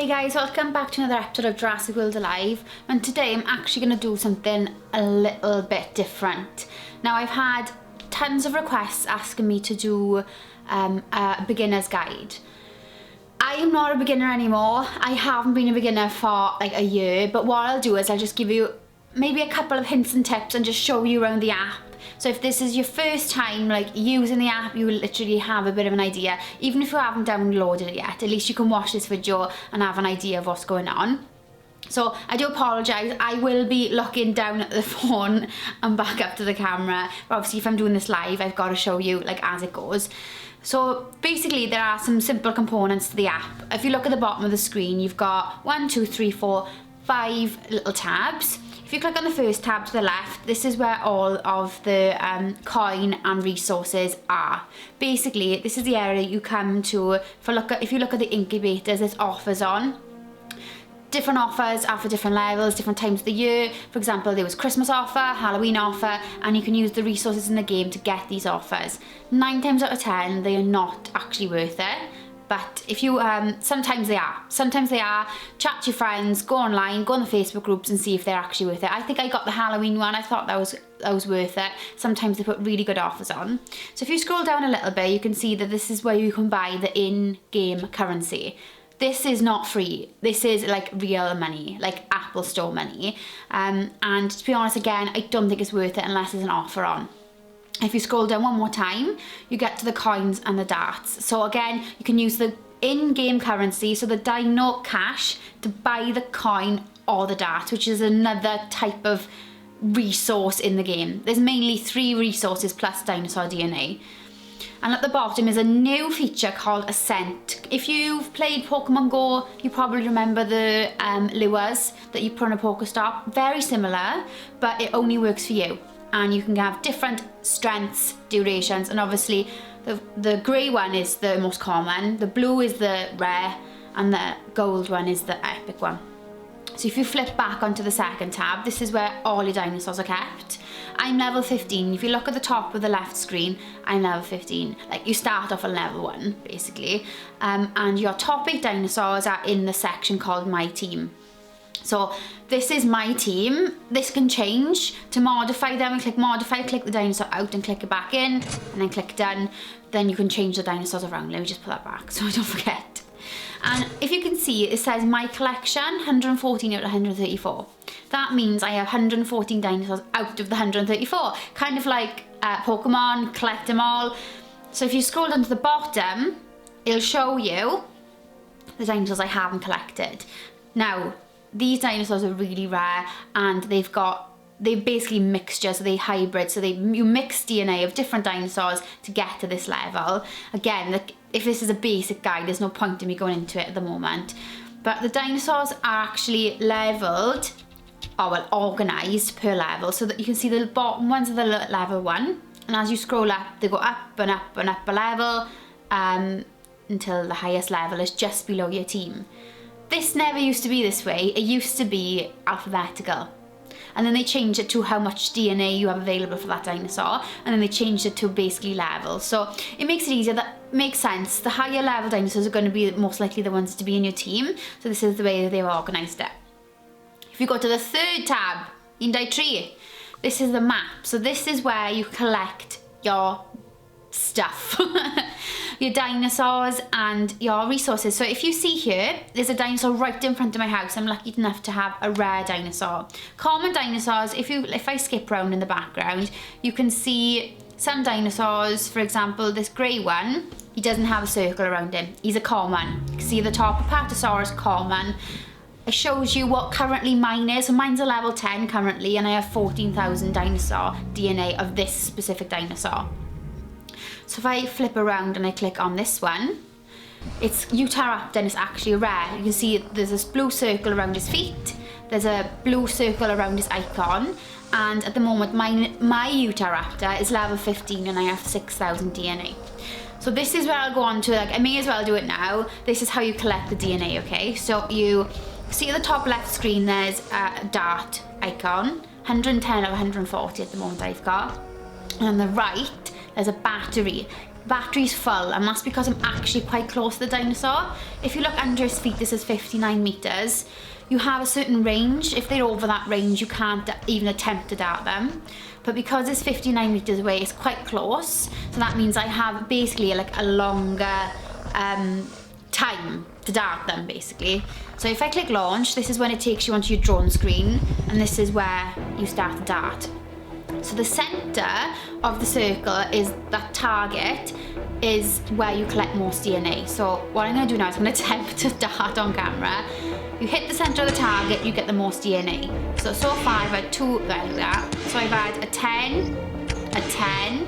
Hey guys, welcome back to another episode of Jurassic World Alive, and today I'm actually going to do something a little bit different. Now, I've had tons of requests asking me to do a beginner's guide. I am not a beginner anymore. I haven't been a beginner for like a year, but what I'll do is I'll just give you maybe a couple of hints and tips and just show you around the app. So if this is your first time like using the app, you will literally have a bit of an idea. Even if you haven't downloaded it yet, at least you can watch this video and have an idea of what's going on. So I do apologise, I will be looking down at the phone and back up to the camera. But obviously if I'm doing this live, I've got to show you like as it goes. So basically there are some simple components to the app. If you look at the bottom of the screen, you've got 5 little tabs. If you click on the first tab to the left, this is where all of the coin and resources are. Basically, this is the area you come to if you look at the incubators, there's offers on. Different offers are for different levels, different times of the year. For example, there was Christmas offer, Halloween offer, and you can use the resources in the game to get these offers. 9 times out of 10, they are not actually worth it. But if you, sometimes they are. Sometimes they are. Chat to your friends, go online, go on the Facebook groups and see if they're actually worth it. I think I got the Halloween one. I thought that was worth it. Sometimes they put really good offers on. So if you scroll down a little bit, you can see that this is where you can buy the in-game currency. This is not free. This is like real money, like Apple Store money. And to be honest, again, I don't think it's worth it unless there's an offer on. If you scroll down one more time, you get to the coins and the darts. So again, you can use the in-game currency, so the Dino cash, to buy the coin or the dart, which is another type of resource in the game. There's mainly 3 resources plus dinosaur DNA. And at the bottom is a new feature called Ascent. If you've played Pokemon Go, you probably remember the lures that you put on a Pokestop. Very similar, but it only works for you. And you can have different strengths, durations, and obviously the grey one is the most common, the blue is the rare, and the gold one is the epic one. So if you flip back onto the second tab, this is where all your dinosaurs are kept. I'm level 15. If you look at the top of the left screen, I'm level 15. Like, you start off at level 1, basically. And your top 8 dinosaurs are in the section called My Team. So this is my team. This can change. To modify them, click modify, click the dinosaur out and click it back in, and then click done. Then you can change the dinosaurs around. Let me just put that back so I don't forget. And if you can see, it says my collection, 114 out of 134. That means I have 114 dinosaurs out of the 134. Kind of like Pokemon, collect them all. So if you scroll down to the bottom, it'll show you the dinosaurs I haven't collected. Now, these dinosaurs are really rare, and they're basically mixtures, so they're hybrids, so you mix DNA of different dinosaurs to get to this level. Again, if this is a basic guide, there's no point in me going into it at the moment. But the dinosaurs are actually leveled, or well, organised per level, so that you can see the bottom ones are the level 1, and as you scroll up, they go up and up and up a level until the highest level is just below your team. This never used to be this way. It used to be alphabetical. And then they changed it to how much DNA you have available for that dinosaur. And then they changed it to basically levels. So it makes it easier. That makes sense. The higher level dinosaurs are going to be most likely the ones to be in your team. So this is the way that they've organised it. If you go to the third tab, Indie Tree, this is the map. So this is where you collect your stuff. Your dinosaurs and your resources. So if you see here, there's a dinosaur right in front of my house. I'm lucky enough to have a rare dinosaur. Common dinosaurs, if I skip around in the background, you can see some dinosaurs. For example, this grey one, he doesn't have a circle around him. He's a common. You can see the top, Apatosaurus common. It shows you what currently mine is. So mine's a level 10 currently, and I have 14,000 dinosaur DNA of this specific dinosaur. So if I flip around and I click on this one, it's Utahraptor, and it's actually rare. You can see there's this blue circle around his feet, there's a blue circle around his icon, and at the moment my Utahraptor is level 15 and I have 6,000 DNA. So this is where I'll go on to, like, I may as well do it now. This is how you collect the DNA, okay? So you see at the top left screen there's a dart icon, 110 of 140 at the moment I've got. And on the right, there's a battery. battery's full, and that's because I'm actually quite close to the dinosaur. If you look under his feet, this is 59 meters. You have a certain range. If they're over that range, you can't even attempt to dart them. But because it's 59 meters away, it's quite close. So that means I have basically like a longer time to dart them, basically. So if I click launch, this is when it takes you onto your drone screen, and this is where you start to dart. So the center of the circle is that target is where you collect most DNA. So what I'm going to do now is I'm going to attempt to dart on camera. You hit the center of the target, you get the most DNA. So far I've had two, there we are. So I've had a 10, a 10,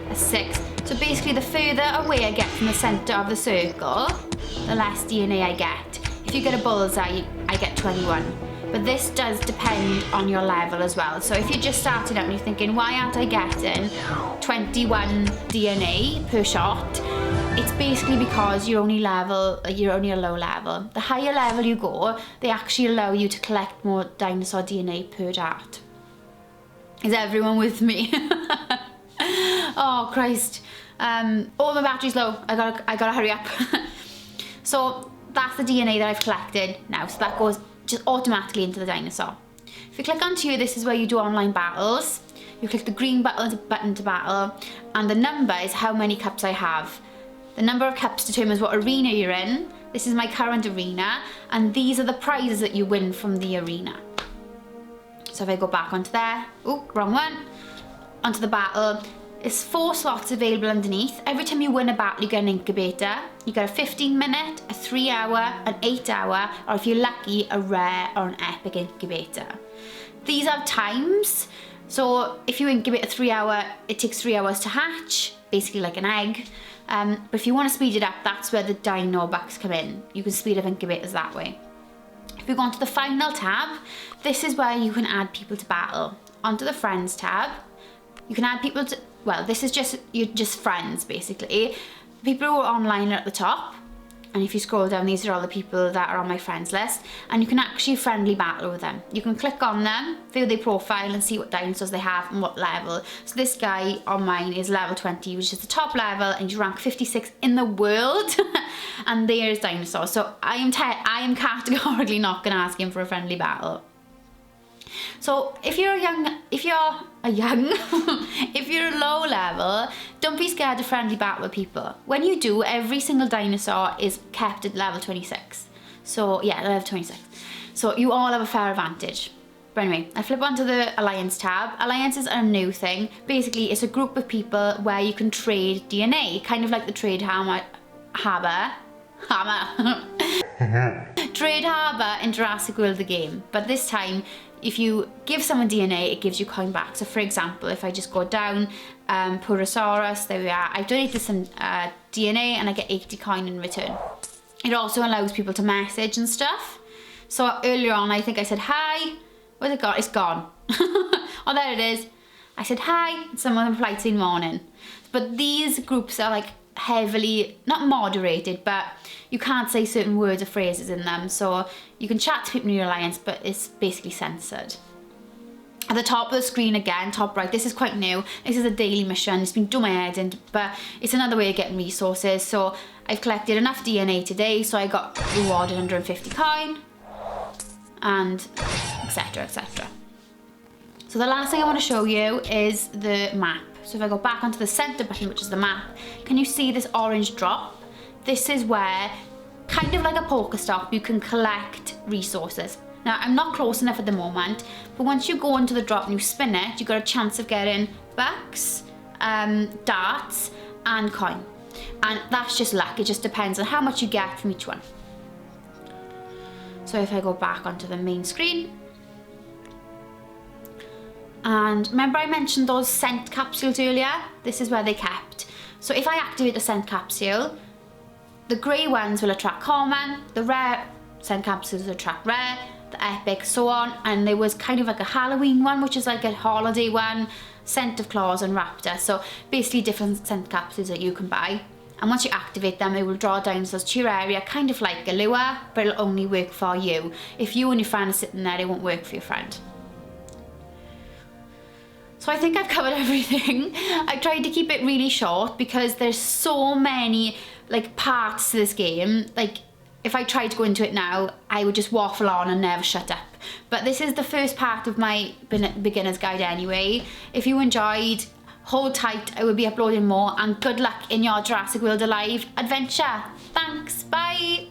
a 6. So basically the further away I get from the center of the circle, the less DNA I get. If you get a bullseye, I get 21. But this does depend on your level as well. So if you're just starting out and you're thinking, why aren't I getting 21 DNA per shot? It's basically because you're only a low level. The higher level you go, they actually allow you to collect more dinosaur DNA per dart. Is everyone with me? Oh Christ. Oh, my battery's low. I gotta hurry up. So that's the DNA that I've collected now. So that goes just automatically into the dinosaur. If you click onto here, this is where you do online battles. You click the green button to battle, and the number is how many cups I have. The number of cups determines what arena you're in. This is my current arena, and these are the prizes that you win from the arena. So if I go back onto there, oh, wrong one, onto the battle, there's 4 slots available underneath. Every time you win a battle, you get an incubator. You get a 15-minute, a 3-hour, an 8-hour, or if you're lucky, a rare or an epic incubator. These have times. So if you incubate a 3-hour, it takes 3 hours to hatch, basically like an egg. But if you want to speed it up, that's where the dino bucks come in. You can speed up incubators that way. If we go onto the final tab, this is where you can add people to battle. Onto the friends tab, you can add people to, well, this is just friends basically. People who are online are at the top, and if you scroll down, these are all the people that are on my friends list, and you can actually friendly battle with them. You can click on them, view their profile, and see what dinosaurs they have and what level. So this guy on mine is level 20, which is the top level, and he's rank 56 in the world. And there's dinosaurs. So I am categorically not going to ask him for a friendly battle. So if you're a low level, don't be scared to friendly battle with people. When you do, every single dinosaur is kept at level 26. So yeah, level 26. So you all have a fair advantage. But anyway, I flip onto the Alliance tab. Alliances are a new thing. Basically, it's a group of people where you can trade DNA, kind of like the Trade Harbor Trade Harbor in Jurassic World the game. But this time, if you give someone DNA, it gives you coin back. So for example, if I just go down, Purosaurus, there we are. I've donated some DNA and I get 80 coin in return. It also allows people to message and stuff. So earlier on, I think I said hi. Where's it gone? It's gone. Oh, there it is. I said hi, and someone replied saying morning. But these groups are like heavily, not moderated, but you can't say certain words or phrases in them. So you can chat to people in your alliance, but it's basically censored. At the top of the screen again, top right, this is quite new. This is a daily mission. It's been doing my head in, but it's another way of getting resources. So I've collected enough DNA today, so I got rewarded 150 coin, and etc, etc. So the last thing I want to show you is the map. So if I go back onto the center button, which is the map, can you see this orange drop? This is where, kind of like a Pokestop, you can collect resources. Now, I'm not close enough at the moment, but once you go into the drop and you spin it, you got a chance of getting bucks, darts, and coin. And that's just luck. It just depends on how much you get from each one. So if I go back onto the main screen, and remember I mentioned those scent capsules earlier? This is where they're kept. So if I activate a scent capsule, the grey ones will attract common, the rare scent capsules will attract rare, the epic, so on. And there was kind of like a Halloween one, which is like a holiday one, scent of claws and raptor. So basically different scent capsules that you can buy. And once you activate them, it will draw dinosaurs to your area, kind of like a lure, but it'll only work for you. If you and your friend are sitting there, it won't work for your friend. So I think I've covered everything. I tried to keep it really short because there's so many like parts to this game. Like if I tried to go into it now, I would just waffle on and never shut up. But this is the first part of my beginner's guide anyway. If you enjoyed, hold tight, I will be uploading more, and good luck in your Jurassic World Alive adventure. Thanks, bye.